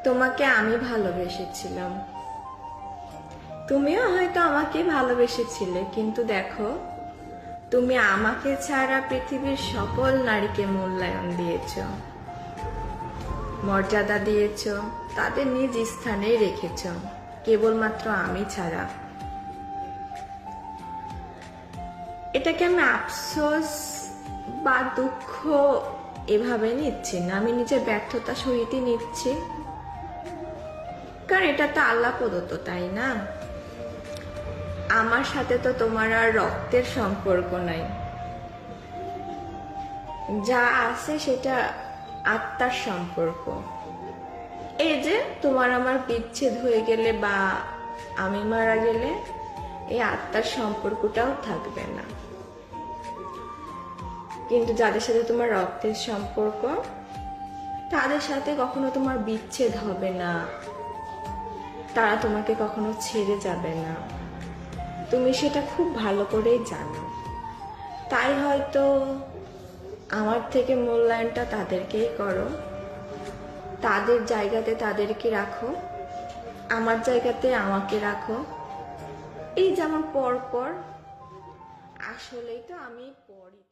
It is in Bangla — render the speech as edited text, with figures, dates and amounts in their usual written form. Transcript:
তোমাকে আমি ভালোবেসেছিলাম, তুমিও হয়তো আমাকে ভালোবেসেছিলে, কিন্তু দেখো, তুমি আমাকে ছাড়া পৃথিবীর সকল নারীকে মূল্যায়ন দিয়েছ, মর্যাদা দিয়েছ, তাদের নিজ স্থানেই রেখেছ, কেবলমাত্র আমি ছাড়া। এটাকে আমি আফসোস বা দুঃখ এভাবে নিচ্ছি না, আমি নিজের ব্যর্থতা সহিতই নিচ্ছি, কারণ এটা তো আল্লাহ প্রদত্ত, তাই না? আমার সাথে তো তোমার আর রক্তের সম্পর্ক নাই, যা আছে সেটা আত্মার সম্পর্ক। এই যে তোমার আমার বিচ্ছেদ হয়ে গেলে বা আমি মারা গেলে এই আত্মার সম্পর্কটাও থাকবে না, কিন্তু যাদের সাথে তোমার রক্তের সম্পর্ক তাদের সাথে কখনো তোমার বিচ্ছেদ হবে না, তারা তোমাকে কখনো ছেড়ে যাবে না, তুমি সেটা খুব ভালো করেই জানো। তাই হয়তো আমার থেকে মূল্যায়নটা তাদেরকেই করো, তাদের জায়গাতে তাদেরকে রাখো, আমার জায়গাতে আমাকে রাখো। এই যেমন পর পর, আসলেই তো আমি পরই।